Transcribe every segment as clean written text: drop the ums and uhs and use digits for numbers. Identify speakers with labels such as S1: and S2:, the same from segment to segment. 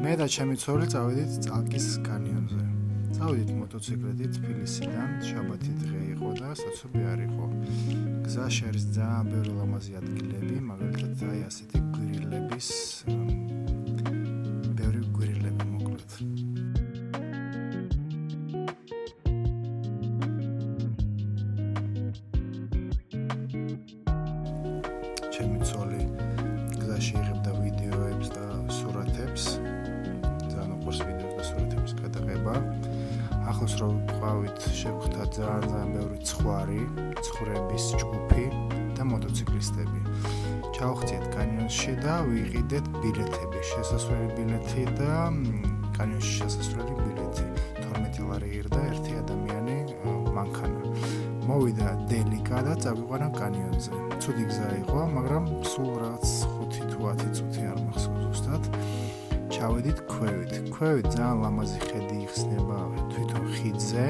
S1: მე და ჩემი ცოლი წავედით წალკის კანიონზე. წავედით მოტოციკლეთით თბილისიდან, შაბათი დღე იყო და საცობი არ იყო. გზაში არის ძალიან ბევრი ლამაზი ადგილები, მაგალითად აი ასეთი გვირილების ბევრი გვირილები მოკლედ. ჩემი ცოლი გზაში იღებდა ვიდეოებს და სურათებს. ძალიან უყვარს ვიდეოს და სურათების გადაღება. ახლოს რომ ვყავით, შევხვდა ძალიან ბევრი ცხრების ჯგუფი და მოტოციკლისტები. ჩავხდით კანიონში და ვიყიდეთ ბილეთები, შესასვლელი ბილეთი და კანიონში შესასვლელი ბილეთი. 12 ლარი იღდა ერთი ადამიანი მანქანა. მოვიდა დელიკა და წავიყვანა კანიონზე. ცუდი გზა იყო, მაგრამ სულ რაღაც 5 თუ 10 წუთი არ მახსოვს ზუსტად. ჩავედით ქვევით. ქვევით ძალიან ლამაზი ხედი იხსნება თვითონ ხიდზე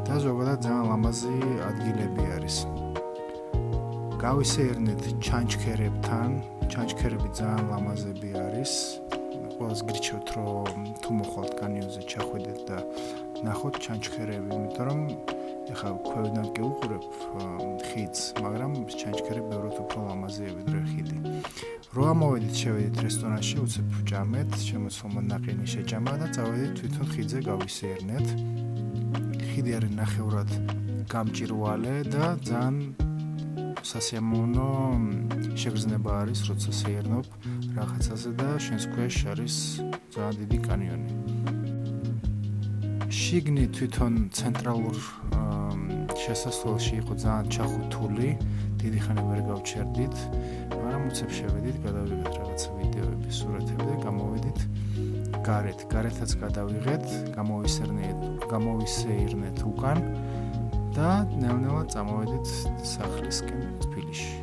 S1: და ზოგადად ძალიან ლამაზი ადგილები არის. გავისეირნეთ ჩანჩქერებთან. ჩანჩქერები ძალიან ლამაზები არის. ყველას გირჩევთ რომ თუ მოხვალთ კანიონზე ჩახვიდეთ და ნახოთ ჩანჩქერები, იმიტომ რომ ეხლა ქვევიდან კი უყურებ ხიდს, მაგრამ ჩანჩქერები ბევრად უფრო ლამაზია ვიდრე ხიდი. რო ამოვედით, შევედით რესტორანში, უცებ ვჭამეთ, შემოსულმა ნაყინი შეჭამა და წავედით თვითონ ხიდზე გავისეირნეთ. ხიდი არის ნახევრად გამჭირვალე და ძალიან სასიამოვნო შეგრძნება არის, როცა სეირნობ რაღაცაზე და შენს ქვეშ არის ძალიან დიდი კანიონი. შიგნით თვითონ ცენტრალურ შესასვლელში იყო ძალიან ჩახუთული, დიდი ხანი ვერ გავჩერდით, მაგრამ უცებ შევედით, გადავიღეთ რაღაცა ვიდეოები, სურათები და გამოვედით გარეთ. გარეთაც გადავიღეთ, გამოვისეირნეთ უკან და ნელ-ნელა წამოვედით სახლისკენ თბილისში.